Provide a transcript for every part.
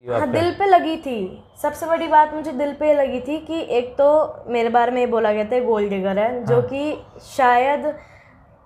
हाँ, दिल पे लगी थी। सबसे बड़ी बात मुझे दिल पे लगी थी कि एक तो मेरे बारे में ये बोला गया था गोल्ड डिगर है, जो कि शायद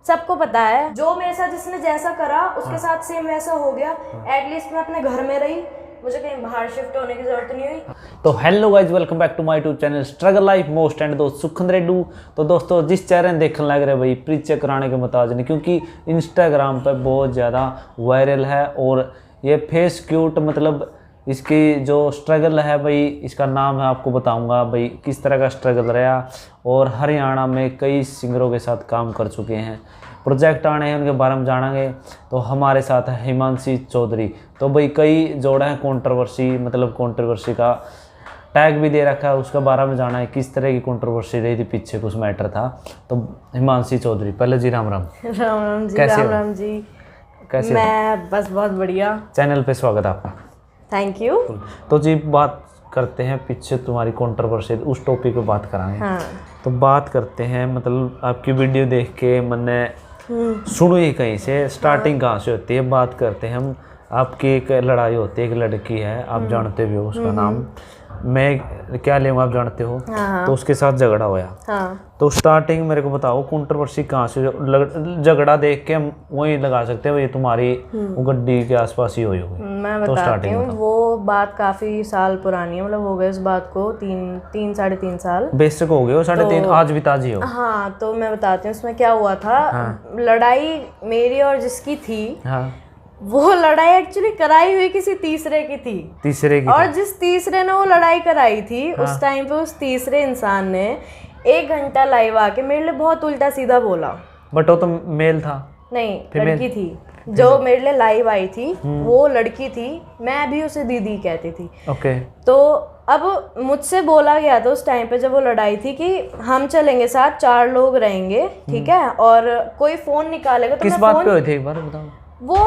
सबको पता है। जो मेरे साथ जिसने जैसा करा उसके साथ सेम वैसा हो गया। एटलीस्ट मैं अपने घर में रही, मुझे कहीं बाहर शिफ्ट होने की जरूरत नहीं हुई। तो hello guys, welcome back to my YouTube channel struggle life most and दोस्त सुखन रेडू। तो दोस्तों जिस चेहरे देखने लग रहे भाई परिचय कराने के मुताज नहीं, क्योंकि इंस्टाग्राम पर बहुत ज़्यादा वायरल है और ये फेस क्यूट मतलब इसकी जो स्ट्रगल है भाई, इसका नाम है आपको बताऊंगा भाई किस तरह का स्ट्रगल रहा। और हरियाणा में कई सिंगरों के साथ काम कर चुके हैं, प्रोजेक्ट आने हैं उनके बारे में जानेंगे। तो हमारे साथ है हिमांशी चौधरी। तो भाई कई जोड़ा है कंट्रोवर्सी का टैग भी दे रखा है, उसके बारे में जाना है किस तरह की कंट्रोवर्सी रही थी, पीछे कुछ मैटर था। तो हिमांशी चौधरी, पहले जी राम राम। राम जी, कैसे राम राम जी। कैसे? मैं बस बहुत बढ़िया। चैनल पे स्वागत आपका। Thank you. तो जी बात करते हैं पीछे तुम्हारी कंट्रोवर्सी, उस टॉपिक पे बात कराएंगे। हाँ। तो बात करते हैं मतलब आपकी वीडियो देख के मैंने सुनो ही कहीं से, स्टार्टिंग कहाँ से होती है बात करते हैं हम। आपकी एक लड़ाई होती है, एक लड़की है आप जानते भी हो उसका नाम, मैं क्या लूँगा आप जानते हो। हाँ। तो उसके साथ झगड़ा होया। हाँ। तो स्टार्टिंग मेरे को बताओ कंट्रोवर्सी कहाँ से, झगड़ा देख के हम वही लगा सकते हैं ये तुम्हारी वो गड्डी के आसपास ही हुई होगी। मैं बताती हूँ, वो बात काफ़ी साल पुरानी है, मतलब हो गए इस बात को साढ़े तीन साल बेशक हो गए हो, 3.5 आज भी ताजी हो। हाँ, तो मैं बताती हूँ उसमें क्या हुआ था। लड़ाई मेरी और जिसकी थी, वो लड़ाई एक्चुअली कराई हुई किसी तीसरे की थी। और जिस तीसरे ने वो लड़ाई कराई थी, उस टाइम पे उस तीसरे इंसान ने 1 घंटा लाइव आके मेरे लिए बहुत उल्टा सीधा बोला। बट वो तो मेल था। नहीं, लड़की थी जो मेरे लिए लाइव आई थी, वो लड़की थी। मैं भी उसे दीदी कहती थी। ओके। तो अब मुझसे बोला गया था उस टाइम पे जब वो लड़ाई थी कि हम चलेंगे साथ, 4 लोग रहेंगे, ठीक है, और कोई फोन निकालेगा तो किस बात पे हुई थी एक बार बताओ। वो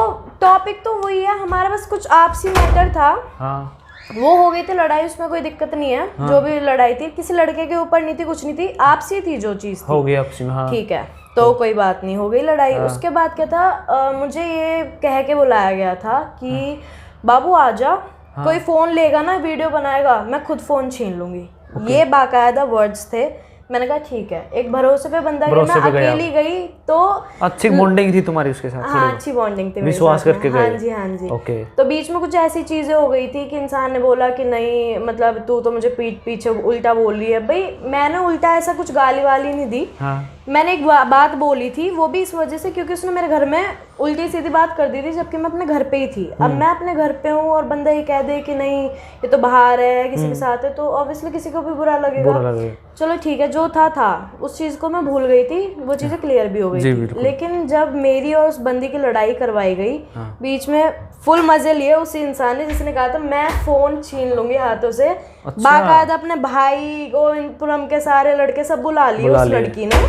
टॉपिक तो वही है, हमारे पास कुछ आपसी मैटर था। हाँ। वो हो गई थी लड़ाई, उसमें कोई दिक्कत नहीं है। हाँ। जो भी लड़ाई थी किसी लड़के के ऊपर नहीं थी, कुछ नहीं थी, आपसी थी जो चीज थी। हो गई आपसी में। हाँ। ठीक है, तो कोई बात नहीं, हो गई लड़ाई। हाँ। उसके बाद क्या था, मुझे ये कह के बुलाया गया था कि बाबू आजा। हाँ। कोई फोन लेगा ना, वीडियो बनाएगा, मैं खुद फोन छीन लूंगी। ये बाकायदा वर्ड्स थे। मैंने कहा ठीक है, एक भरोसे पे बंदा गया, मैं अकेली गई तो अच्छी बॉन्डिंग थी तुम्हारी उसके साथ। हाँ, अच्छी बॉन्डिंग थी, विश्वास करके गए। हाँ जी, हाँ जी। ओके। तो बीच में कुछ ऐसी चीजें हो गई थी कि इंसान ने बोला कि नहीं, मतलब तू तो मुझे पीछे उल्टा बोल रही है। भाई मैंने उल्टा ऐसा कुछ गाली वाली नहीं दी। हाँ। मैंने एक बात बोली थी, वो भी इस वजह से क्योंकि उसने मेरे घर में उल्टी सीधी बात कर दी थी, जबकि मैं अपने घर पे ही थी। अब मैं अपने घर पे हूँ और बंदा ये कह दे कि नहीं ये तो बाहर है, किसी के साथ है, तो ऑब्वियसली किसी को भी बुरा लगेगा। चलो ठीक है, जो था उस चीज को मैं भूल गई थी, वो चीजें क्लियर भी हो गई थी। लेकिन जब मेरी और उस बंदी की लड़ाई करवाई गई, बीच में फुल मजे लिए उसी इंसान ने जिसने कहा था मैं फोन छीन लूंगी हाथों से। बाकायदा अपने भाई गोविंदपुरम के सारे लड़के सब बुला लिए उस लड़की ने।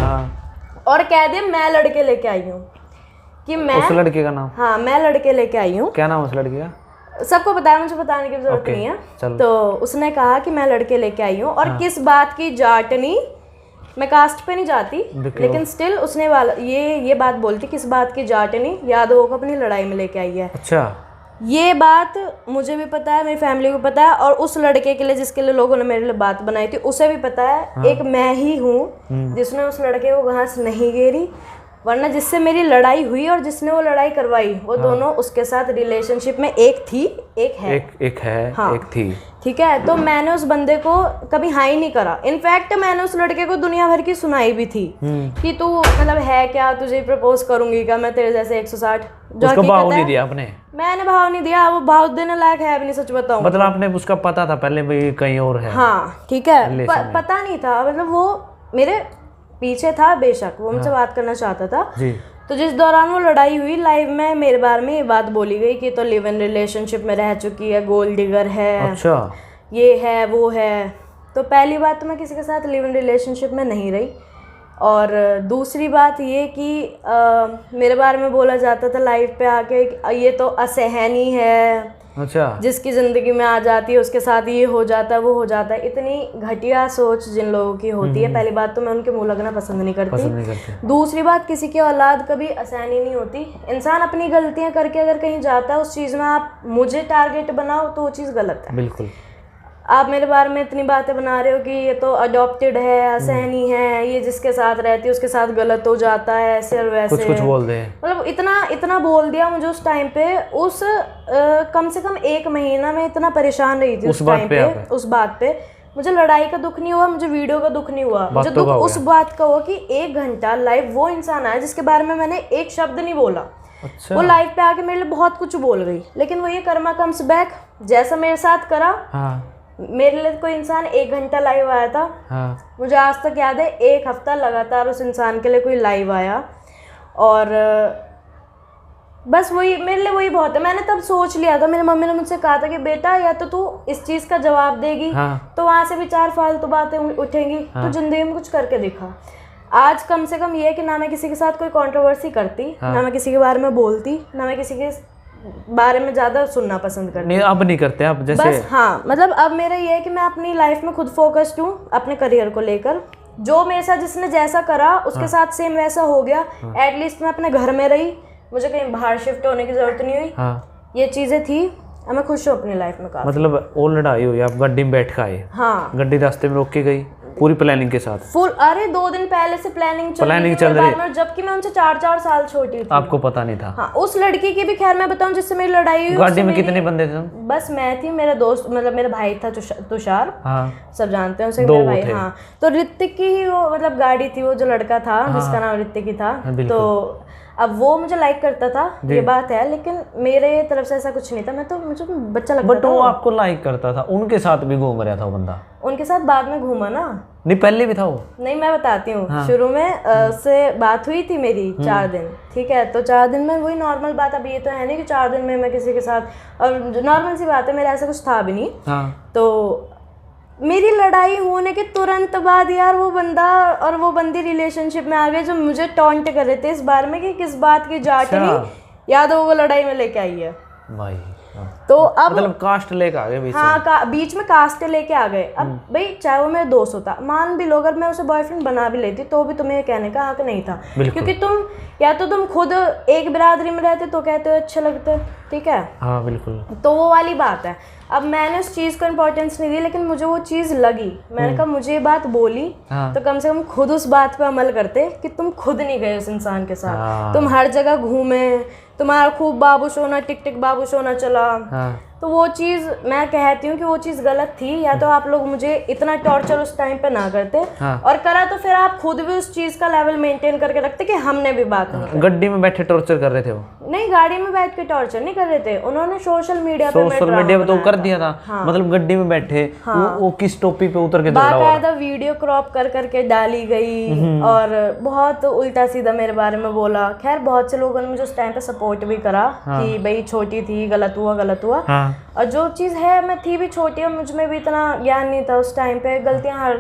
और कह दे मैं लड़के लेके आई हूँ कि मैं उस लड़के का नाम। हाँ, मैं लड़के लेके आई हूँ। क्या नाम उस लड़के का? सबको बताया, मुझे बताने की जरूरत नहीं है। तो उसने कहा कि मैं लड़के लेके आई हूँ और किस बात की जाटनी, मैं कास्ट पे नहीं जाती, लेकिन स्टिल उसने ये बात बोलती किस बात की जाटनी यादवों को अपनी लड़ाई में लेके आई है। अच्छा। ये बात मुझे भी पता है, मेरी फैमिली को पता है, और उस लड़के के लिए जिसके लिए लोगों ने मेरे लिए बात बनाई थी उसे भी पता है। हाँ। एक मैं ही हूँ जिसने उस लड़के को घास नहीं घेरी, वरना जिससे मेरी लड़ाई हुई और जिसने वो लड़ाई करवाई वो दोनों उसके साथ रिलेशनशिप में एक थी, एक है। एक है। हाँ। एक थी। ठीक है, तो मैंने उस बंदे को कभी हाई नहीं करा। इनफैक्ट मैंने उस लड़के को दुनिया भर की सुनाई भी थी कि तू मतलब है क्या, तुझे प्रपोज करूंगी क्या, मैं तेरे जैसे 160। जो उसका भाव नहीं दिया आपने? मैंने भाव नहीं दिया, वो भाव देने लायक है भी नहीं, सच बताऊं। मतलब आपने उसका पता था पहले भी कहीं और है? हाँ ठीक है, पता नहीं था, मतलब वो मेरे पीछे था, बेशक वो मुझसे बात करना चाहता था जी। तो जिस दौरान वो लड़ाई हुई लाइव में मेरे बारे में ये बात बोली गई कि तो लिव इन रिलेशनशिप में रह चुकी है, गोल्ड डिगर है। अच्छा। ये है वो है। तो पहली बात तो मैं किसी के साथ लिव इन रिलेशनशिप में नहीं रही, और दूसरी बात ये कि मेरे बारे में बोला जाता था लाइव पे आके ये तो असहनी है, अच्छा। जिसकी ज़िंदगी में आ जाती है उसके साथ ये हो जाता है वो हो जाता है। इतनी घटिया सोच जिन लोगों की होती है, पहली बात तो मैं उनके मुंह लगना पसंद नहीं करती। दूसरी बात, किसी की औलाद कभी आसानी नहीं होती। इंसान अपनी गलतियां करके अगर कहीं जाता है, उस चीज़ में आप मुझे टारगेट बनाओ तो वो चीज़ गलत है। बिल्कुल। आप मेरे बारे में इतनी बातें बना रहे हो कि ये तो अडॉप्टेड है, असहनी है, ये जिसके साथ रहती है उसके साथ गलत हो जाता है, ऐसे और वैसे, कुछ बोल दे, मतलब इतना बोल दिया मुझे उस टाइम पे। उस कम से कम 1 महीना में इतना परेशान रही थी उस टाइम पे। उस बात पे मुझे लड़ाई का दुख नहीं हुआ, मुझे वीडियो का दुख नहीं हुआ, मुझे दुख उस बात का हुआ कि 1 घंटा लाइव वो इंसान आया जिसके बारे में मैंने एक शब्द नहीं बोला। अच्छा। वो लाइव पे आके मेरे लिए बहुत कुछ बोल गई, लेकिन वो ये कर्मा कम्स बैक, जैसा मेरे साथ करा। हाँ। मेरे लिए कोई इंसान 1 घंटा लाइव आया था। हाँ। मुझे आज तक याद है 1 हफ्ता लगातार उस इंसान के लिए कोई लाइव आया, और बस वही मेरे लिए वही बहुत है। मैंने तब सोच लिया था, मेरी मम्मी ने मुझसे कहा था कि बेटा या तो तू इस चीज़ का जवाब देगी, हाँ। तो वहाँ से भी 4 फालतू बातें उठेंगी, तो जिंदगी में कुछ करके दिखा। आज कम से कम ये है कि ना मैं किसी के साथ कोई कंट्रोवर्सी करती, ना मैं किसी के बारे में बोलती, ना मैं किसी के बारे में ज़्यादा सुनना पसंद करती। नहीं, अब नहीं करते आप जैसे। बस हाँ, मतलब अब मेरा ये है कि मैं अपनी लाइफ में खुद फोकस्ड हूँ, अपने करियर को लेकर। जो मेरे साथ जिसने जैसा करा उसके साथ सेम वैसा हो गया। एटलीस्ट मैं अपने घर में रही, मुझे कहीं बाहर शिफ्ट होने की जरूरत नहीं हुई। हाँ। ये चीज़ें थी, अब मैं खुश हूँ अपनी लाइफ में काफी। मतलब वो लड़ाई हुई, आप गड्डी में बैठ के आए? हाँ। गड्डी रास्ते में रोक के गई पूरी प्लानिंग के साथ? फुल। अरे 2 दिन पहले से प्लानिंग चल रही, जबकि मैं उनसे 4-4 साल छोटी थी। आपको पता नहीं था? हाँ, उस लड़की की भी खैर मैं बताऊं जिससे मेरी लड़ाई हुई। गाड़ी में कितने बंदे थे? बस मैं थी, मेरा दोस्त, मतलब मेरा भाई था तुषार। हाँ। सब जानते हैं उसे, मेरा भाई। हाँ, तो ऋतिक की ही वो मतलब गाड़ी थी, वो जो लड़का था जिसका नाम ऋतिक ही था। तो अब वो मुझे लाइक करता था, ये बात है, लेकिन मेरे तरफ से ऐसा कुछ नहीं था। मैं तो, मुझे बच्चा लगता था। बट वो आपको लाइक करता था, उनके साथ भी घूम रहा था वो बंदा? उनके साथ बाद में घूमा ना। नहीं, पहले भी था वो? नहीं, मैं बताती हूँ। हाँ। शुरू में उससे बात हुई थी मेरी 4 दिन, ठीक है। तो 4 दिन में वही नॉर्मल बात। अब ये तो है नहीं कि 4 दिन में मैं किसी के साथ, और नॉर्मल सी बात है, मेरा ऐसा कुछ था भी नहीं। हाँ। तो मेरी लड़ाई होने के तुरंत बाद यार वो बंदा और वो बंदी रिलेशनशिप में आ गए, जो मुझे टॉन्ट कर रहे थे इस बारे में कि किस बात की जाटनी याद हो वो लड़ाई में लेके आई है भाई। तो अब मतलब कास्ट लेके आ गए बीच में? हाँ, बीच में कास्ट लेके आ गए। अब भाई चाहे वो मेरा दोस्त होता, मान भी लो अगर मैं उसे बॉयफ्रेंड बना भी लेती, तो भी तुम्हें ये कहने का हक नहीं था, क्योंकि तुम या तो तुम खुद एक बिरादरी में रहते तो कहते हो अच्छे लगते, ठीक है। हाँ बिल्कुल। तो वो वाली बात है। अब मैंने उस चीज़ को इम्पोर्टेंस नहीं दी, लेकिन मुझे वो चीज़ लगी। मैंने कहा मुझे ये बात बोली, तो कम से कम खुद उस बात पे अमल करते कि तुम खुद नहीं गए उस इंसान के साथ। तुम हर जगह घूमे, तुम्हारा खूब बाबू शोना, टिक टिक बाबू शोना चला। तो वो चीज़ मैं कहती हूँ कि वो चीज़ गलत थी। या तो आप लोग मुझे इतना टॉर्चर उस टाइम पे ना करते, और करा तो फिर आप खुद भी उस चीज़ का लेवल मेंटेन करके रखते कि हमने भी बात नहीं की। गड्डी में बैठे टॉर्चर कर रहे थे वो? नहीं, गाड़ी में बैठ के टॉर्चर नहीं कर रहे थे, उन्होंने सोशल मीडिया पे तो कर दिया था। मतलब गड्डी में बैठे वो किस टॉपिक पे उतर के बाकायदा वीडियो क्रॉप कर करके डाली गई, और बहुत उल्टा सीधा मेरे बारे में बोला। खैर बहुत से लोगों ने मुझे उस टाइम पे सपोर्ट भी करा कि भाई छोटी थी, गलत हुआ। और जो चीज़ है, मैं थी भी छोटी और मुझ में भी इतना ज्ञान नहीं था उस टाइम पे। गलतियां हर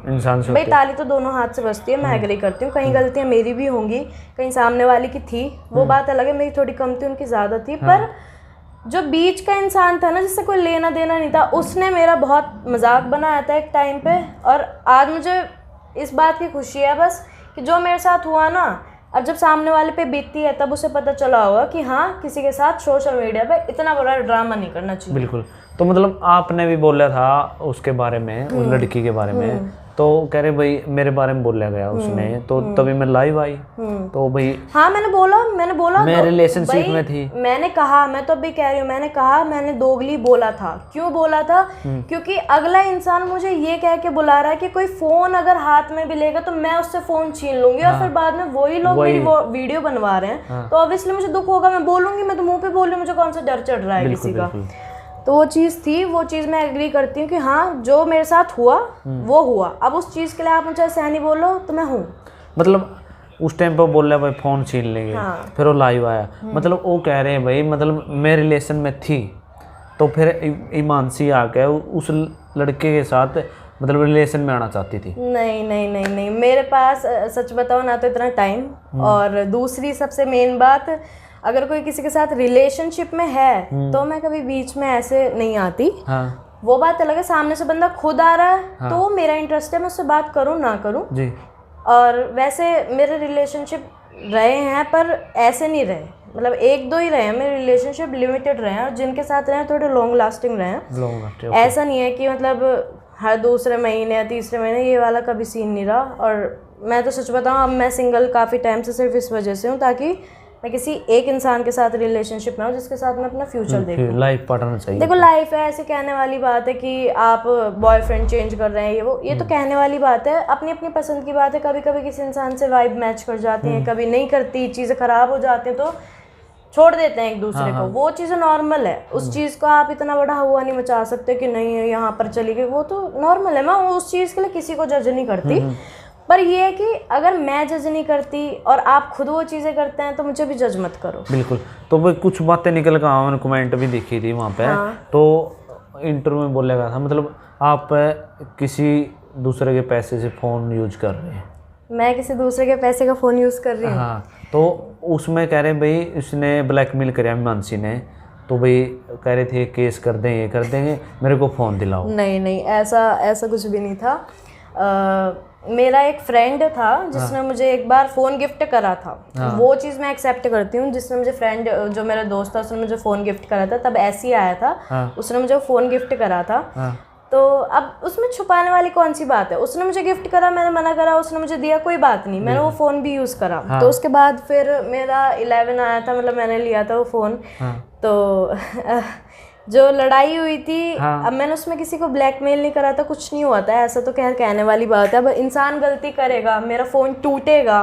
इंसान से, भाई ताली तो दोनों हाथ से बजती है, मैं एग्री करती हूँ। कहीं गलतियां मेरी भी होंगी, कहीं सामने वाले की थी, वो बात अलग है। मेरी थोड़ी कम थी, उनकी ज़्यादा थी। पर जो बीच का इंसान था ना, जिससे कोई लेना देना नहीं था, उसने मेरा बहुत मजाक बनाया था एक टाइम पे। और आज मुझे इस बात की खुशी है बस कि जो मेरे साथ हुआ ना, अब जब सामने वाले पे बीतती है तब उसे पता चला होगा कि हाँ, किसी के साथ सोशल मीडिया पे इतना बड़ा ड्रामा नहीं करना चाहिए। बिल्कुल। तो मतलब आपने भी बोला था उसके बारे में, उस लड़की के बारे में, तो कह रहे भाई मेरे बारे में बोला गया उसने, तो तभी मैं लाइव आई। तो भाई हाँ, मैंने बोला मैं रिलेशनशिप में थी। मैंने कहा, मैं तो अभी कह रही हूँ, मैंने कहा, मैंने दोगली बोला था। क्यों बोला था? क्योंकि अगला इंसान मुझे ये कह के बुला रहा है कि कोई फोन अगर हाथ में भी लेगा तो मैं उससे फोन छीन लूंगी, और फिर बाद में वही लोग मेरी वो वीडियो बनवा रहे हैं, तो ऑब्वियसली मुझे दुख होगा। मैं बोलूंगी, मैं तो मुंह पे बोल रही हूँ, मुझे कौन सा डर चढ़ रहा है किसी का। तो वो चीज़ थी, वो चीज़ मैं एग्री करती हूँ कि हाँ, जो मेरे साथ हुआ वो हुआ। अब उस चीज़ के लिए आप मुझे सहनी बोलो तो मैं हूँ। मतलब उस टाइम पर बोल रहा भाई फ़ोन छीन लेंगे, फिर वो लाइव आया। मतलब वो कह रहे हैं भाई, मतलब मैं रिलेशन में थी, तो फिर ईमानसी आके उस लड़के के साथ मतलब रिलेशन में आना चाहती थी। नहीं, मेरे पास सच बताओ ना तो इतना टाइम, और दूसरी सबसे मेन बात, अगर कोई किसी के साथ रिलेशनशिप में है तो मैं कभी बीच में ऐसे नहीं आती। हाँ वो बात अलग है, सामने से बंदा खुद आ रहा है तो मेरा इंटरेस्ट है, मैं उससे बात करूँ ना करूँ जी। और वैसे मेरे रिलेशनशिप रहे हैं पर ऐसे नहीं रहे, मतलब 1-2 ही रहे हैं मेरे रिलेशनशिप, लिमिटेड रहे हैं, और जिनके साथ रहे हैं थोड़े लॉन्ग लास्टिंग रहे हैं। ऐसा नहीं है कि मतलब हर दूसरे महीने या तीसरे महीने, ये वाला कभी सीन नहीं रहा। और मैं तो सच बताऊँ, अब मैं सिंगल काफ़ी टाइम से सिर्फ इस वजह से हूँ ताकि मैं किसी एक इंसान के साथ रिलेशनशिप में हूँ जिसके साथ मैं अपना फ्यूचर देखूँ। लाइफ पार्टनर चाहिए। देखो लाइफ है, ऐसे कहने वाली बात है कि आप बॉयफ्रेंड चेंज कर रहे हैं ये तो कहने वाली बात है, अपनी अपनी पसंद की बात है। कभी कभी किसी इंसान से वाइब मैच कर जाती है, कभी नहीं करती, चीज़ें ख़राब हो जाती हैं तो छोड़ देते हैं एक दूसरे को, वो चीज़ें नॉर्मल है। उस चीज़ को आप इतना बड़ा हुआ नहीं मचा सकते कि नहीं है यहाँ पर चली गई, वो तो नॉर्मल है। मैं उस चीज़ के लिए किसी को जज नहीं करती, पर ये है कि अगर मैं जज नहीं करती और आप खुद वो चीज़ें करते हैं तो मुझे भी जज मत करो। बिल्कुल। तो भाई कुछ बातें निकल कर मैंने कमेंट भी देखी थी वहाँ पे। तो इंटरव्यू में बोला गया था, मतलब आप किसी दूसरे के पैसे से फ़ोन यूज कर रहे हैं। मैं किसी दूसरे के पैसे का फ़ोन यूज़ कर रही हूँ? हाँ, तो उसमें कह रहे भाई उसने ब्लैकमेल कराया मानसी ने, तो भाई कह रहे थे केस कर देंगे, कर देंगे, मेरे को फ़ोन दिलाओ। नहीं, ऐसा कुछ भी नहीं था। मेरा एक फ्रेंड था जिसने मुझे एक बार फ़ोन गिफ्ट करा था। वो चीज़ मैं एक्सेप्ट करती हूँ, जिसने मुझे फ्रेंड, जो मेरा दोस्त था, उसने मुझे फ़ोन गिफ्ट करा था, तब ऐसे ही आया था। उसने मुझे फ़ोन गिफ्ट करा था। तो अब उसमें छुपाने वाली कौन सी बात है? उसने मुझे गिफ्ट करा, मैंने मना करा, उसने मुझे दिया, कोई बात नहीं, मैंने वो फ़ोन भी यूज़ करा। तो उसके बाद फिर मेरा 11 आया था, मतलब मैंने लिया था वो फ़ोन। तो जो लड़ाई हुई थी, अब मैंने उसमें किसी को ब्लैकमेल नहीं करा था, कुछ नहीं हुआ था, ऐसा तो कहने वाली बात है। अब इंसान गलती करेगा, मेरा फ़ोन टूटेगा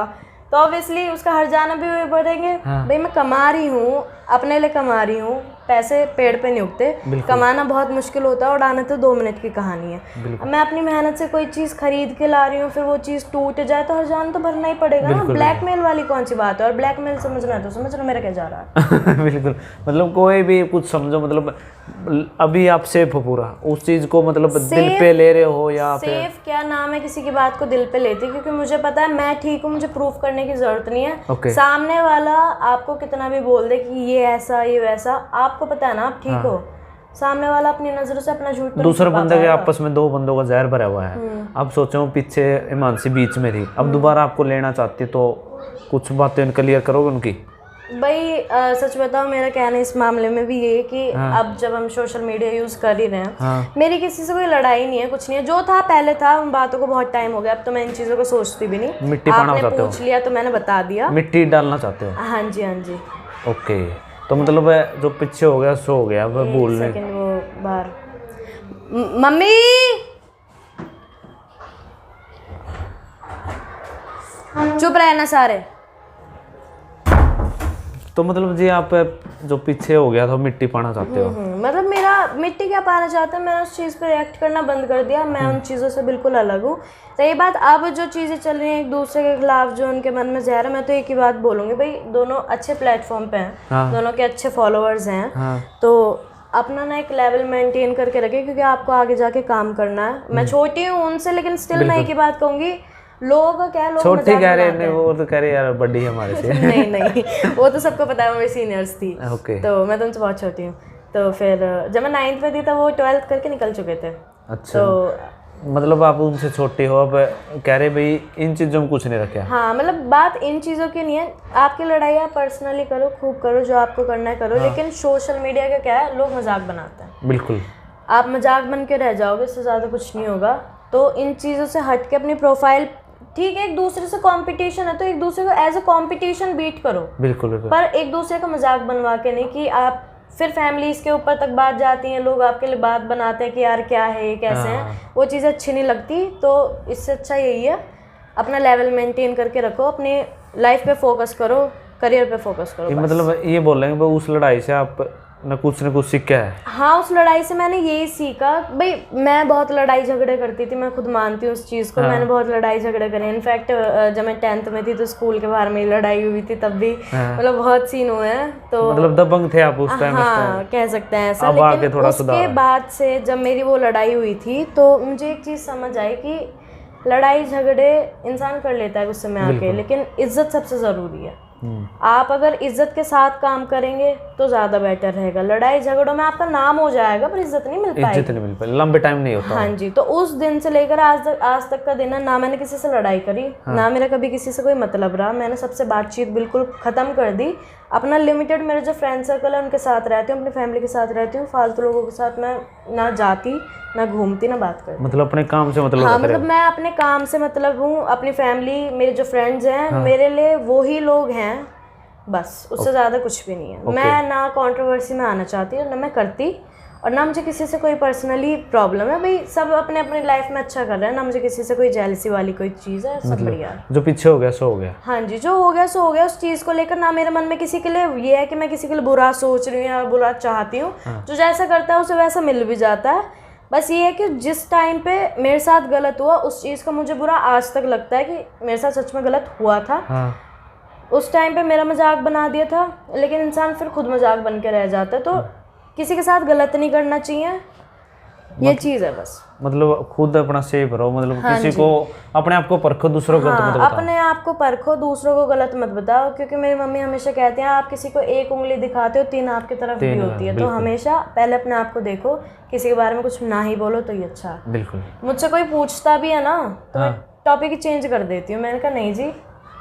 तो ऑब्वियसली उसका हर जाना भी बढ़ेंगे। भाई मैं कमा रही हूँ, अपने लिए कमा रही हूँ, पैसे पेड़ पे नहीं उगते, कमाना बहुत मुश्किल होता है, उड़ाना तो 2 मिनट की कहानी है। अब मैं अपनी मेहनत से कोई चीज़ खरीद के ला रही हूँ, फिर वो चीज़ टूट जाए तो हर जान तो भरना ही पड़ेगा ना। ब्लैकमेल वाली कौन सी बात है? और ब्लैकमेल समझना है तो समझ लो मेरा क्या जा रहा है। बिल्कुल, मतलब कोई भी कुछ समझो, मतलब अभी आप सेफ हो पूरा उस चीज़ को, मतलब दिल पे ले रहे हो या सेफ क्या नाम है किसी की बात को दिल पे लेती, क्योंकि मुझे पता है मैं ठीक हूँ, मुझे प्रूफ करने की जरूरत नहीं है। सामने वाला आपको कितना भी बोल दे कि ये ऐसा ये वैसा, आपको पता है ना आप ठीक हो। सामने वाला अपनी नजरों से अपना झूठ दूसरे बंदे के आपस में 2 बंदों का जहर भरा हुआ है। अब सोचो पीछे मानसी बीच में थी, अब दोबारा आपको लेना चाहती है तो कुछ बातें क्लियर करोगे उनकी? भाई सच बताओ, मेरा कहना इस मामले में भी ये है कि अब जब हम सोशल मीडिया यूज कर ही रहे हैं, मेरी किसी से कोई लड़ाई नहीं है, कुछ नहीं है। जो था पहले था, उन बातों को बहुत टाइम हो गया, अब तो मैं इन चीजों को सोचती भी नहीं। मिट्टी पाना चाहते हो? पूछ लिया तो मैंने बता दिया। मिट्टी डालना चाहते हो? हाँ जी, हाँ जी। ओके, तो मतलब जो पीछे हो गया सो हो गया, वो भूलने। वो बाहर मम्मी, चुप रहना सारे। तो मतलब जी आप जो पीछे हो गया था मिट्टी पाना चाहते हो? मतलब मेरा मिट्टी क्या पाना चाहता है, मैंने उस चीज़ पे रिएक्ट करना बंद कर दिया। मैं उन चीज़ों से बिल्कुल अलग हूँ। रही बात अब जो चीज़ें चल रही हैं एक दूसरे के खिलाफ, जो उनके मन में जहर है, मैं तो एक ही बात बोलूँगी, भाई दोनों अच्छे प्लेटफॉर्म पे हैं, दोनों के अच्छे फॉलोअर्स हैं, तो अपना ना एक लेवल मेंटेन करके रखें, क्योंकि आपको आगे जाके काम करना है। मैं छोटी हूँ उनसे, लेकिन स्टिल मैं एक ही बात कहूँगी, लोग क्या लोग छोटी कह रहे हैं, वो तो कह रहे यार बड़ी है हमारे से। नहीं, वो तो सबको पता है, मेरी सीनियर्स थी। तो मैं तुमसे बहुत छोटी हूँ। तो फिर जब मैं 9th में थी तब वो 12th करके निकल चुके थे। अच्छा, तो मतलब आप उनसे छोटे हो, अब कह रहे भाई इन चीज़ों में कुछ नहीं रखा। हाँ, मतलब बात इन चीज़ों की नहीं है, आपकी लड़ाई आप पर्सनली करो, खूब करो, जो आपको करना है करो। लेकिन सोशल मीडिया का क्या है, लोग मजाक बनाते हैं। बिल्कुल, आप मजाक बन के रह जाओगे, इससे ज़्यादा कुछ नहीं होगा। तो इन चीज़ों से हट के अपनी प्रोफाइल, ठीक है, एक दूसरे से कंपटीशन है तो एक दूसरे को एज अ कंपटीशन बीट करो, बिल्कुल, पर एक दूसरे का मजाक बनवा के नहीं। कि आप फिर फैमिलीज के ऊपर तक बात जाती हैं, लोग आपके लिए बात बनाते हैं कि यार क्या है, ये कैसे हैं, वो चीज़ें अच्छी नहीं लगती। तो इससे अच्छा यही है, अपना लेवल मेंटेन करके रखो, अपनी लाइफ पे फोकस करो, करियर पे फोकस करो। मतलब ये बोल रहे हैं भाई उस लड़ाई से आप न कुछ सीखा है? हाँ, उस लड़ाई से मैंने यही सीखा। भाई मैं बहुत लड़ाई झगड़े करती थी, मैं खुद मानती हूँ उस चीज़ को। मैंने बहुत लड़ाई झगड़े करे। इनफैक्ट जब मैं 10th में थी तो स्कूल के बाहर मेरी लड़ाई हुई थी, तब भी मतलब बहुत सीन हुए हैं। तो मतलब दबंग थे आप उस टाइम? हाँ, कह सकते हैं ऐसा। लेकिन उसके बाद से जब मेरी वो लड़ाई हुई थी तो मुझे एक चीज़ समझ आई कि लड़ाई झगड़े इंसान कर लेता है गुस्से में आके, लेकिन इज्जत सबसे ज़रूरी है। आप अगर इज्जत के साथ काम करेंगे तो ज़्यादा बेटर रहेगा। लड़ाई झगड़ों में आपका नाम हो जाएगा पर इज्जत नहीं मिल पाएगी, इज्जत नहीं मिल पाएगी, लंबे टाइम नहीं होता। हाँ जी। तो उस दिन से लेकर आज तक का दिन है, ना मैंने किसी से लड़ाई करी, ना मेरा कभी किसी से कोई मतलब रहा। मैंने सबसे बातचीत बिल्कुल ख़त्म कर दी। अपना लिमिटेड मेरे जो फ्रेंड सर्कल है उनके साथ रहती हूँ, अपनी फैमिली के साथ रहती हूँ। फालतू लोगों के साथ मैं ना जाती, ना घूमती, ना बात करती। मतलब अपने काम से मतलब? हाँ, मतलब मैं अपने काम से मतलब हूँ। अपनी फैमिली, मेरे जो फ्रेंड्स हैं, मेरे लिए वो ही लोग हैं बस, उससे ज़्यादा कुछ भी नहीं है। मैं ना कंट्रोवर्सी में आना चाहती हूँ, ना मैं करती, और ना मुझे किसी से कोई पर्सनली प्रॉब्लम है। भाई सब अपने अपनी लाइफ में अच्छा कर रहे हैं, ना मुझे किसी से कोई जेलसी वाली कोई चीज़ है, सब बढ़िया है। जो पीछे हो गया सो हो गया। हाँ जी, जो हो गया सो हो गया। उस चीज़ को लेकर ना मेरे मन में किसी के लिए ये है कि मैं किसी के लिए बुरा सोच रही हूँ या बुरा चाहती हूँ। जो जैसा करता है उसे वैसा मिल भी जाता है। बस ये है कि जिस टाइम पे मेरे साथ गलत हुआ, उस चीज़ का मुझे बुरा आज तक लगता है कि मेरे साथ सच में गलत हुआ था। उस टाइम पे मेरा मजाक बना दिया था, लेकिन इंसान फिर खुद मजाक बन के रह जाता है। तो किसी के साथ गलत नहीं करना चाहिए, ये चीज़ है बस। मतलब खुद अपना सेफ रहो, मतलब किसी को अपने आप को परखो, दूसरों को गलत मत बताओ। अपने आप को परखो, दूसरों को गलत मत बताओ। क्योंकि मेरी मम्मी हमेशा कहती हैं आप किसी को एक उंगली दिखाते हो 3 आपकी तरफ भी होती है। तो हमेशा पहले अपने आप को देखो, किसी के बारे में कुछ ना ही बोलो तो ये अच्छा है। बिल्कुल। मुझसे कोई पूछता भी है ना तो मैं टॉपिक ही चेंज कर देती हूँ। मैंने कहा नहीं जी,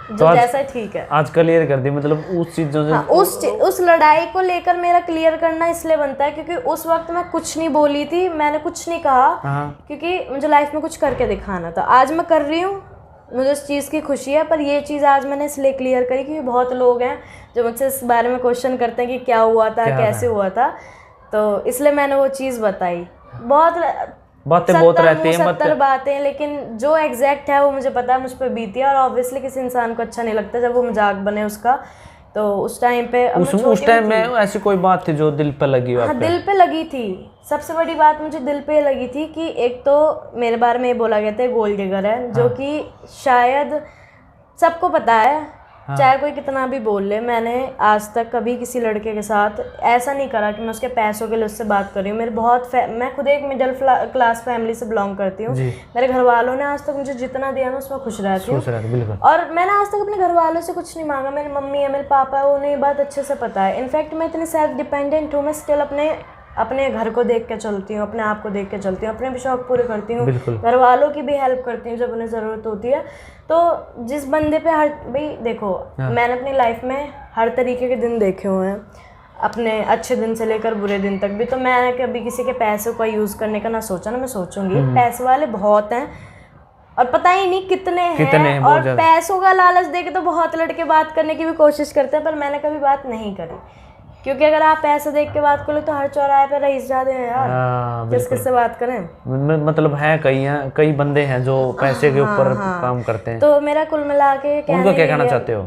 जो जैसा ठीक है। आज क्लियर कर दी, मतलब उस चीजों से उस लड़ाई को लेकर मेरा क्लियर करना इसलिए बनता है क्योंकि उस वक्त मैं कुछ नहीं बोली थी, मैंने कुछ नहीं कहा, क्योंकि मुझे लाइफ में कुछ करके दिखाना था। आज मैं कर रही हूँ, मुझे उस चीज़ की खुशी है। पर ये चीज़ आज मैंने इसलिए क्लियर करी क्योंकि बहुत लोग हैं जो मुझसे इस बारे में क्वेश्चन करते हैं कि क्या हुआ था, कैसे हुआ था, तो इसलिए मैंने वो चीज़ बताई। बातें बहुत रहती हैं, 70 बातें, लेकिन जो एग्जैक्ट है वो मुझे पता है, मुझ पर बीती है। और ऑब्वियसली किसी इंसान को अच्छा नहीं लगता जब वो मजाक बने उसका। तो उस टाइम पे उस टाइम में ऐसी कोई बात थी जो दिल पे लगी हो? हाँ, दिल पे लगी थी। सबसे बड़ी बात मुझे दिल पे लगी थी कि एक तो मेरे बारे में ये बोला गया था गोल्ड डिगर है, जो कि शायद सबको पता है, चाहे कोई कितना भी बोल ले। मैंने आज तक कभी किसी लड़के के साथ ऐसा नहीं करा कि मैं उसके पैसों के लिए उससे बात कर रही हूँ। मैं खुद एक मिडिल क्लास फैमिली से बिलोंग करती हूँ। मेरे घर वालों ने आज तक मुझे जितना दिया मैं उसमें खुश रहती हूँ। और मैंने आज तक अपने घर वालों से कुछ नहीं मांगा। मेरी मम्मी है, मेरे पापा है, उन्हें ये बात अच्छे से पता है। इनफैक्ट मैं इतनी सेल्फ डिपेंडेंट हूँ, मैं स्टिल अपने घर को देख के चलती हूँ, अपने आप को देख के चलती हूँ, अपने भी शौक पूरे करती हूँ, घर वालों की भी हेल्प करती हूँ जब उन्हें ज़रूरत होती है। तो जिस बंदे पे भाई देखो, मैंने अपनी लाइफ में हर तरीके के दिन देखे हुए हैं, अपने अच्छे दिन से लेकर बुरे दिन तक भी। तो मैंने कभी किसी के पैसों का यूज़ करने का ना सोचा, ना मैं सोचूंगी। पैसे वाले बहुत हैं और पता ही नहीं कितने हैं और पैसों का लालच देके तो बहुत लड़के बात करने की भी कोशिश करते हैं, पर मैंने कभी बात नहीं करी। क्योंकि अगर आप पैसे देख के बात करो तो हर चौराहे पे रईस जाते हैं यार, किससे बात करें। मतलब है कई बंदे हैं जो पैसे के ऊपर काम करते हैं। तो मेरा कुल मिला के उनको क्या कहना चाहते हो?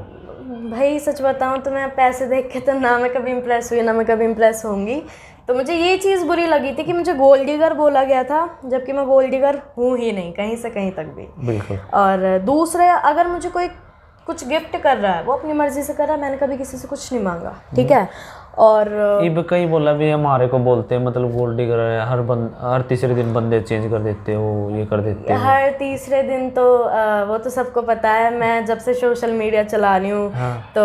भाई सच बताऊं तो मैं पैसे देख के तो ना मैं कभी इम्प्रेस हुई, ना मैं कभी इम्प्रेस होंगी। तो मुझे ये चीज़ बुरी लगी थी कि मुझे गोल्ड डिगर बोला गया था, जबकि मैं गोल्ड डिगर हूँ ही नहीं, कहीं से कहीं तक भी। बिल्कुल। और दूसरे, अगर मुझे कोई कुछ गिफ्ट कर रहा है वो अपनी मर्जी से कर रहा है, मैंने कभी किसी से कुछ नहीं मांगा, ठीक है। और ये कई बोला भी हमारे को बोलते हैं, मतलब गोल्ड डिगर है, हर तीसरे दिन बंदे चेंज कर देते हो, ये कर देते हो। हर तीसरे दिन तो वो तो सबको पता है। मैं जब से सोशल मीडिया चला रही हूँ तो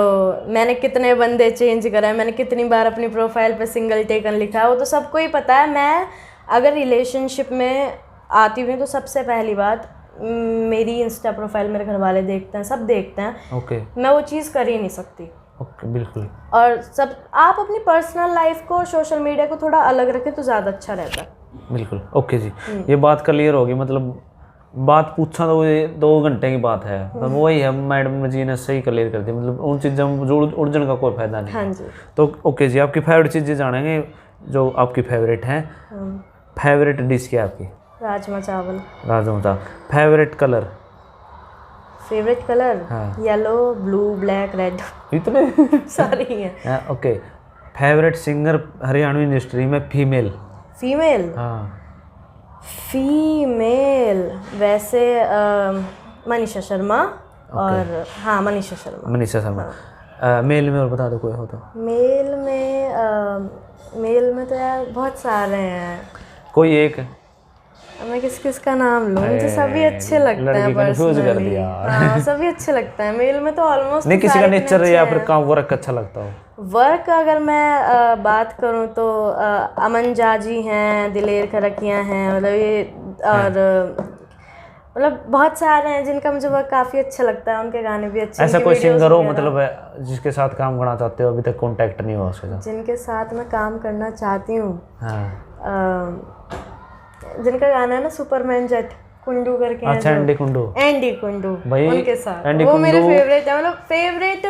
मैंने कितने बंदे चेंज करे हैं, मैंने कितनी बार अपनी प्रोफाइल पे सिंगल टेकन लिखा है, वो तो सबको ही पता है। मैं अगर रिलेशनशिप में आती हुई तो सबसे पहली बात मेरी इंस्टा प्रोफाइल मेरे घर वाले देखते हैं, सब देखते हैं। मैं वो चीज़ कर ही नहीं सकती। बिल्कुल। और सब आप अपनी पर्सनल लाइफ को, सोशल मीडिया को थोड़ा अलग रखें तो ज़्यादा अच्छा रहता है। बिल्कुल। ओके जी, ये बात क्लियर होगी। मतलब बात पूछा तो ये 2 घंटे की बात है, तो वही है, मैडम जी ने सही क्लियर कर दी। मतलब उन चीज़ों में उलझन का कोई फायदा नहीं। हाँ जी। तो ओके जी, आपकी फेवरेट चीज़ें जानेंगे जो आपकी फेवरेट हैं। फेवरेट डिश क्या है आपकी? राजमा चावल। राजमा चावल। Favourite colour? Favourite colour yellow, blue, black, red. इतने सारी हैं। Okay. Favourite singer Haryanvi industry में फीमेल? फीमेल? फीमेल वैसे मनीषा शर्मा। और हाँ, मनीषा शर्मा। मेल में और बता दो कोई हो तो। मेल में तो यार बहुत सारे हैं। कोई एक? मैं किस किस का नाम लूं, मुझे सभी अच्छे लगते हैं कंफ्यूज कर पर्सनली। दिया। हाँ सभी अच्छे लगते हैं, मेल में तो ऑलमोस्ट नहीं किसी का नेचर या फिर काम वर्क अच्छा लगता हो? वर्क अगर मैं बात करूं तो अमन जाजी हैं, दिलेर खरकिया हैं, मतलब ये और मतलब बहुत सारे हैं जिनका मुझे वर्क काफ़ी अच्छा लगता है, उनके गाने भी अच्छे। ऐसा कोई सिंगर हो मतलब जिसके साथ काम करना चाहते हो, अभी तक कांटेक्ट नहीं हुआ उसके साथ? जिनके साथ मैं काम करना चाहती हूँ, हाँ जिनका गाना है ना सुपरमैन जेट, कुंडू करके हैं अच्छा, जो। एंडी कुंडू। एंडी कुंडू भाई उनके साथ एंडी वो मेरे कुंडू- फेवरेट है, मतलब फेवरेट।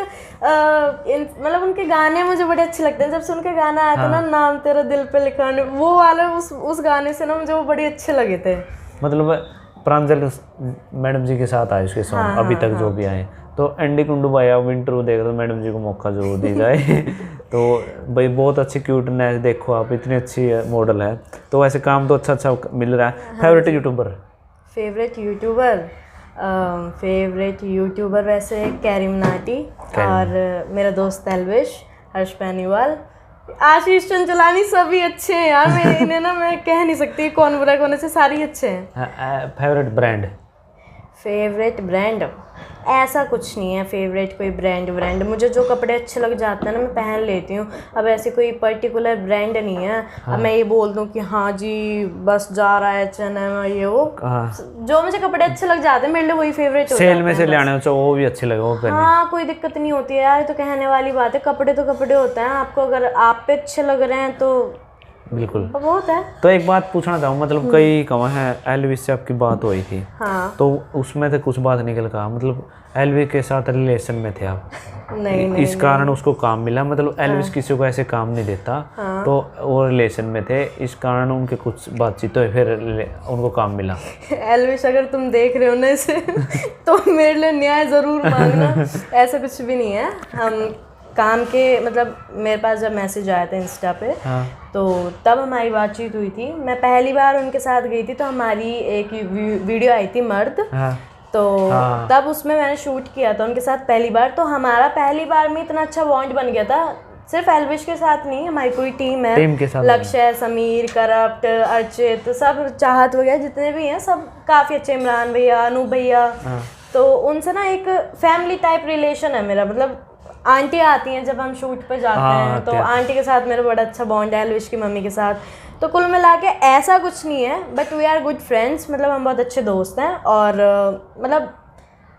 मतलब उनके गाने मुझे बड़े अच्छे लगते हैं। जब से उनका गाना आया था ना, नाम तेरा दिल पे लिखा है, वो वाले उस गाने से ना मुझे वो बड़े अच्छे लगे थे। मतलब प्रांजल मैडम जी के साथ आए उसके सॉन्ग अभी तक जो भी आए। तो एंडी कुंडू भाई आप इंटरव्यू देख रहे हो, मैडम जी को मौका जरूर दी जाए। तो भाई बहुत अच्छी क्यूटनेस, देखो आप इतनी अच्छी मॉडल है, तो ऐसे काम तो अच्छा मिल रहा है। Favourite YouTuber? फेवरेट यूट्यूबर वैसे कैरी मनाटी, और मेरा दोस्त एल्विश, हर्ष पैनीवाल, आशीष चंचलानी, सभी अच्छे हैं यार। मैं इन्हें ना मैं कह नहीं सकती कौन बुरा कौन अच्छे, सारे अच्छे हैं। Favourite brand? फेवरेट ब्रांड ऐसा कुछ नहीं है, फेवरेट कोई ब्रांड मुझे जो कपड़े अच्छे लग जाते हैं ना मैं पहन लेती हूँ। अब ऐसे कोई पर्टिकुलर ब्रांड नहीं है। अब मैं ये बोल दूँ कि हाँ जी बस जा रहा है H&M ये वो, जो मुझे कपड़े अच्छे लग जाते हैं मेरे लिए वही फेवरेट होता है। सेल में से ले आने हो तो वो भी अच्छे लगे वो पहने। हाँ कोई दिक्कत नहीं होती है यार, ये तो कहने वाली बात है, कपड़े तो कपड़े होते हैं, आपको अगर आप पे अच्छे लग रहे हैं तो बिल्कुल बहुत है। तो एक बात पूछना चाहूँ, मतलब कई कमा है एलविस से आपकी बात हुई थी, हाँ तो उसमें से कुछ बात निकल कर, मतलब एलविस के साथ रिलेशन में थे आप? नहीं इस कारण उसको काम मिला, मतलब एलविस किसी को ऐसे काम नहीं देता, तो वो रिलेशन में थे, इस कारण उनके कुछ बातचीत हुई, फिर उनको काम मिला। एलविश अगर तुम देख रहे हो ना इसे तो मेरे लिए न्याय ज़रूर मांगना। ऐसा कुछ भी नहीं है, हम काम के मतलब मेरे पास जब मैसेज आया था इंस्टा पे, हाँ। तो तब हमारी बातचीत हुई थी। मैं पहली बार उनके साथ गई थी तो हमारी एक वीडियो आई थी मर्द, हाँ। तो तब उसमें मैंने शूट किया था उनके साथ पहली बार। तो हमारा पहली बार में इतना अच्छा बॉन्ड बन गया था, सिर्फ एलविश के साथ नहीं, हमारी पूरी टीम है, टीम के साथ लक्ष्य, समीर, करप्ट, अर्चित, सब चाहत वगैरह जितने भी हैं सब काफ़ी अच्छे, इमरान भैया, अनूप भैया, तो उनसे ना एक फैमिली टाइप रिलेशन है मेरा। मतलब आंटी आती हैं जब हम शूट पे जाते हैं, तो आंटी के साथ मेरा बड़ा अच्छा बॉन्ड है, एलविश की मम्मी के साथ। तो कुल मिला के ऐसा कुछ नहीं है, but we are good friends, मतलब हम बहुत अच्छे दोस्त हैं। और मतलब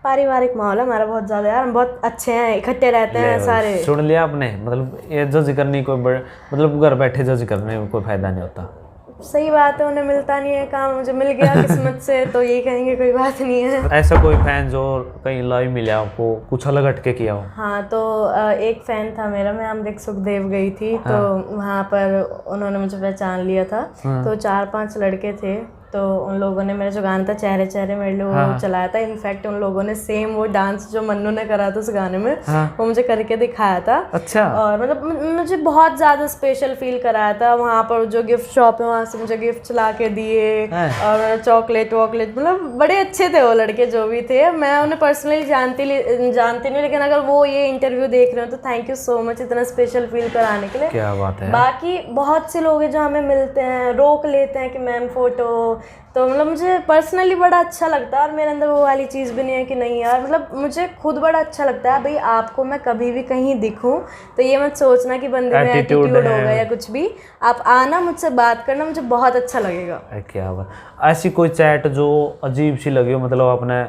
पारिवारिक माहौल है हमारा बहुत ज़्यादा यार, हम बहुत अच्छे हैं, इकट्ठे रहते हैं सारे। सुन लिया आपने, मतलब ये जज करने कोई मतलब घर बैठे जज करने में कोई फायदा नहीं होता। सही बात है, उन्हें मिलता नहीं है काम, मुझे मिल गया किस्मत से, तो ये कहेंगे कोई बात नहीं है। ऐसा कोई फैन जो कहीं लाइव मिला आपको, कुछ अलग हटके किया हो? हाँ तो एक फ़ैन था मेरा, मैं अमृत सुखदेव गई थी, तो वहाँ पर उन्होंने मुझे पहचान लिया था। तो 4-5 लड़के थे, तो उन लोगों ने मेरा जो गाना था चेहरे चेहरे मेरे लिए वो चलाया था। इनफैक्ट उन लोगों ने सेम वो डांस जो मन्नू ने करा था उस गाने में, वो मुझे करके दिखाया था। अच्छा। और मतलब मुझे बहुत ज़्यादा स्पेशल फील कराया था। वहाँ पर जो गिफ्ट शॉप है वहाँ से मुझे गिफ्ट ला के दिए, और चॉकलेट वॉकलेट, मतलब बड़े अच्छे थे वो लड़के जो भी थे। मैं उन्हें पर्सनली जानती नहीं, लेकिन अगर वो ये इंटरव्यू देख रहे हो तो थैंक यू सो मच इतना स्पेशल फील कराने के लिए। क्या बात है। बाकी बहुत से लोग हैं जो हमें मिलते हैं, रोक लेते हैं कि मैम फ़ोटो, तो मतलब मुझे पर्सनली बड़ा अच्छा लगता है। और मेरे अंदर वो वाली चीज़ भी नहीं है कि नहीं यार, मतलब मुझे खुद बड़ा अच्छा लगता है भाई, आपको मैं कभी भी कहीं दिखूं तो ये मत सोचना कि बंदे में एटीट्यूड होगा या कुछ भी, आप आना मुझसे बात करना, मुझे बहुत अच्छा लगेगा। क्या बात। ऐसी कोई चैट जो अजीब सी लगी हो, मतलब अपने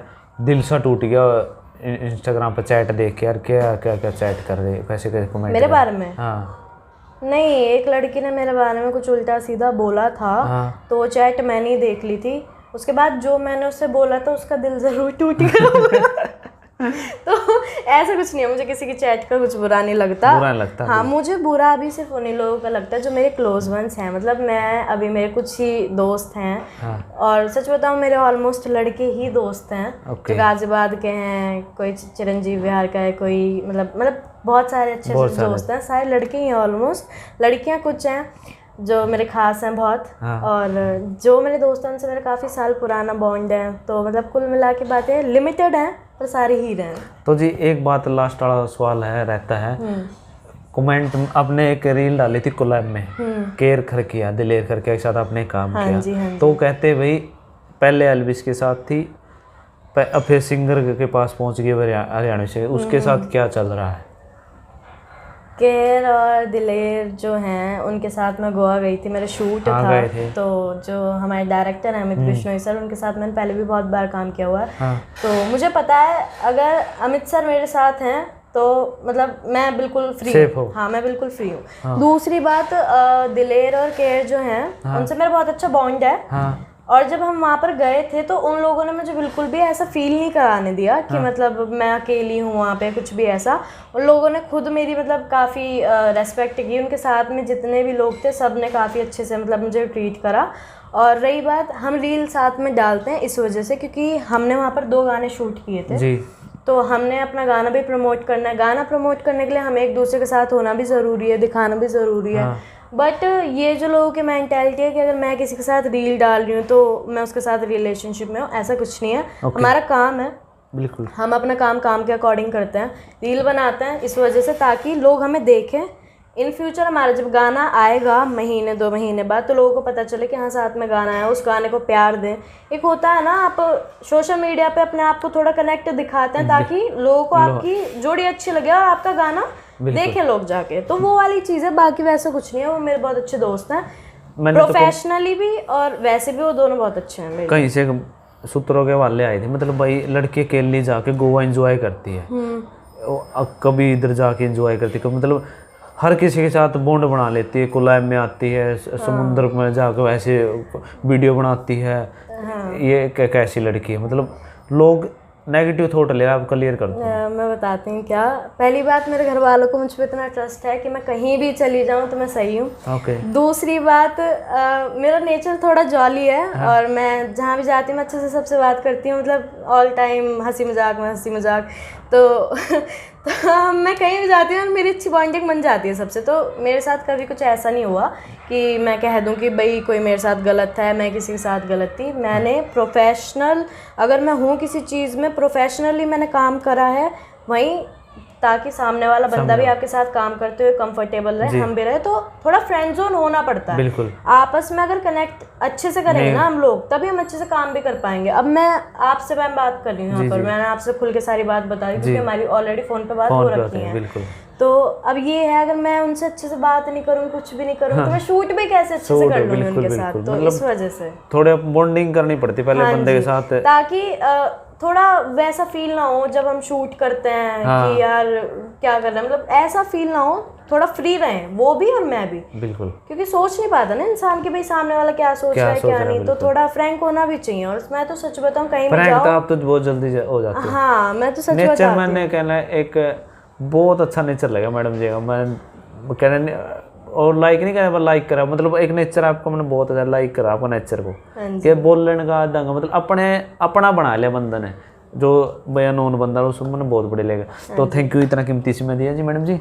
दिल सा टूट गया इंस्टाग्राम पर चैट देख के, यार क्या क्या क्या चैट कर रहे, कैसे कैसे कमेंट मेरे बारे में? हाँ नहीं, एक लड़की ने मेरे बारे में कुछ उल्टा सीधा बोला था, तो वो चैट मैंने ही देख ली थी। उसके बाद जो मैंने उससे बोला था उसका दिल ज़रूर टूट गया। तो ऐसा कुछ नहीं है, मुझे किसी की चैट का कुछ बुरा नहीं लगता। हाँ, मुझे बुरा अभी सिर्फ उन्हीं लोगों का लगता है जो मेरे क्लोज वंस हैं। मतलब मैं अभी मेरे कुछ ही दोस्त हैं, और सच बताऊँ मेरे ऑलमोस्ट लड़के ही दोस्त हैं, जो गाजियाबाद के हैं, कोई चिरंजीव बिहार का है, कोई मतलब बहुत सारे अच्छे दोस्त हैं, सारे लड़के ही हैं ऑलमोस्ट। लड़कियाँ कुछ हैं जो मेरे खास हैं बहुत, और जो मेरे दोस्त हैं उनसे मेरा काफ़ी साल पुराना बॉन्ड है। तो मतलब कुल मिला के बातें लिमिटेड हैं पर सारे ही रहे। तो जी एक बात लास्ट वाला सवाल है रहता है, कमेंट आपने एक रील डाली थी कोलैब में, केयर खरकिया, दिलेर खरकिया के साथ आपने काम किया, तो कहते भाई पहले एल्विस के साथ थी, अब फिर सिंगर के पास पहुंच गई हरियाणा से, उसके साथ क्या चल रहा है? केर और दिलेर जो हैं उनके साथ मैं गोवा गई थी, मेरा शूट था। तो जो हमारे डायरेक्टर हैं अमित बिश्नोई सर, उनके साथ मैंने पहले भी बहुत बार काम किया हुआ है। हाँ। तो मुझे पता है अगर अमित सर मेरे साथ हैं तो मतलब मैं बिल्कुल फ्री हूँ। हाँ, मैं बिल्कुल फ्री हूँ। हाँ। दूसरी बात, दिलेर और केर जो हैं उनसे मेरा बहुत अच्छा बॉन्ड है। हाँ। और जब हम वहाँ पर गए थे तो उन लोगों ने मुझे बिल्कुल भी ऐसा फील नहीं कराने दिया कि मतलब मैं अकेली हूँ वहाँ पे, कुछ भी ऐसा। उन लोगों ने खुद मेरी मतलब काफ़ी रेस्पेक्ट की, उनके साथ में जितने भी लोग थे सब ने काफ़ी अच्छे से मतलब मुझे ट्रीट करा। और रही बात, हम रील साथ में डालते हैं इस वजह से क्योंकि हमने वहाँ पर 2 गाने शूट किए थे जी। तो हमने अपना गाना भी प्रमोट करना है। गाना प्रमोट करने के लिए हमें एक दूसरे के साथ होना भी ज़रूरी है, दिखाना भी ज़रूरी है। बट ये जो लोगों की मेंटालिटी है कि अगर मैं किसी के साथ रील डाल रही हूँ तो मैं उसके साथ रिलेशनशिप में हूँ, ऐसा कुछ नहीं है। हमारा काम है, बिल्कुल हम अपना काम के अकॉर्डिंग करते हैं, रील बनाते हैं इस वजह से ताकि लोग हमें देखें। इन फ्यूचर हमारा जब गाना आएगा महीने 2 महीने बाद तो लोगों को पता चले कि हाँ साथ में गाना है, उस गाने को प्यार दें। एक होता है ना, आप सोशल मीडिया पे अपने आप को थोड़ा कनेक्ट दिखाते हैं ताकि लोगों को आपकी जोड़ी अच्छी लगे और आपका गाना देखें लोग जाके, तो वो वाली चीज़ है। बाकी वैसा कुछ नहीं है। वो मेरे बहुत अच्छे दोस्त हैं, प्रोफेशनली भी और वैसे भी वो दोनों बहुत अच्छे हैं। मेरे कहीं से सूत्रों के वाले आए थे, मतलब भाई लड़की अकेली जाके गोवा एंजॉय करती है, कभी इधर जाके एंजॉय करती है, मतलब हर किसी के साथ बॉन्ड बना लेती है, कोलैब में आती है, समुद्र में जाकर वैसे वीडियो बनाती है। ये कैसी लड़की है? मतलब लोग नेगेटिव थॉट ले, आप क्लियर कर दो। मैं बताती हूँ क्या। पहली बात, मेरे घर वालों को मुझ पर इतना ट्रस्ट है कि मैं कहीं भी चली जाऊँ तो मैं सही हूँ। दूसरी बात, मेरा नेचर थोड़ा जॉली है और मैं जहाँ भी जाती हूँ मैं अच्छे से सबसे बात करती हूँ, मतलब ऑल टाइम हंसी मजाक। तो मैं कहीं भी जाती हूँ और मेरी अच्छी बॉन्डिंग बन जाती है सबसे। तो मेरे साथ कभी कुछ ऐसा नहीं हुआ कि मैं कह दूँ कि भाई कोई मेरे साथ गलत है, मैं किसी के साथ गलत थी। मैंने प्रोफेशनल, अगर मैं हूँ किसी चीज़ में प्रोफेशनली मैंने काम करा है वहीं, ताकि सामने वाला बंदा भी आपके साथ काम करते हुए कंफर्टेबल रहे, हम भी रहे। तो थोड़ा फ्रेंड जोन होना पड़ता है। बिल्कुल। आपस में अगर कनेक्ट अच्छे से करेंगे ना हम लोग, तभी हम अच्छे से काम भी कर पाएंगे। अब मैं आपसे बात कर रही हूँ यहाँ पर, मैंने आपसे खुल के सारी बात बता दी क्योंकि हमारी ऑलरेडी फोन पे बात हो रखी है। तो अब ये है, अगर मैं उनसे अच्छे से बात नहीं करूँ, कुछ भी नहीं करूँ, तो मैं शूट भी कैसे अच्छे से कर लूँगी उनके साथ। तो इस वजह से थोड़ा बॉन्डिंग करनी पड़ती पहले बंदे के साथ, ताकि थोड़ा वैसा फील ना हो जब हम शूट करते हैं कि यार क्या कर रहे हैं, मतलब ऐसा फील ना हो, थोड़ा फ्री रहें वो भी और मैं भी। बिल्कुल। क्योंकि सोच नहीं पाता ना इंसान कि भाई सामने वाला क्या सोच रहा है क्या नहीं, तो थोड़ा फ्रैंक होना भी चाहिए। और मैं तो सच बताऊं, कहीं भी जाओ आप तो बहुत जल्दी हो जाते हो। हाँ, मैं तो सच बताती हूं। मैंने कहना एक बहुत अच्छा नेचर लगा मैडम जी का, मैं कहना और लाइक नहीं करा, लाइक करा, मतलब एक नेचर आपको मैंने बहुत अच्छा लाइक करा आपका नेचर को, कि बोलने का ढंग, मतलब अपना बना लिया बंदा ने, जो भैया नॉन बंदा उसको मैंने बहुत बड़े लेगा। तो थैंक यू इतना कीमती समय दिया जी मैडम जी।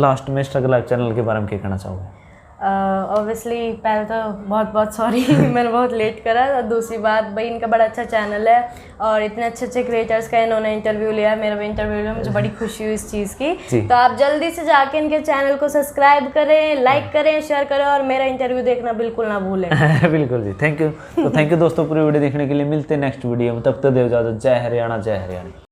लास्ट में स्ट्रगल लाइफ चैनल के बारे में क्या कहना चाहोगे? ऑब्वियसली पहले तो बहुत सॉरी मैंने बहुत लेट करा। और दूसरी बात, भाई इनका बड़ा अच्छा चैनल है और इतने अच्छे क्रिएटर्स का इन्होंने इंटरव्यू लिया, मेरा भी इंटरव्यू लिया, मुझे बड़ी खुशी हुई इस चीज़ की। तो आप जल्दी से जाके इनके चैनल को सब्सक्राइब करें, लाइक करें, शेयर करें और मेरा इंटरव्यू देखना बिल्कुल ना भूलें। बिल्कुल जी, थैंक यू। तो थैंक यू दोस्तों पूरी वीडियो देखने के लिए। मिलते हैं नेक्स्ट वीडियो में, तब तक दो इजाज़त। जय हरियाणा, जय हरियाणा।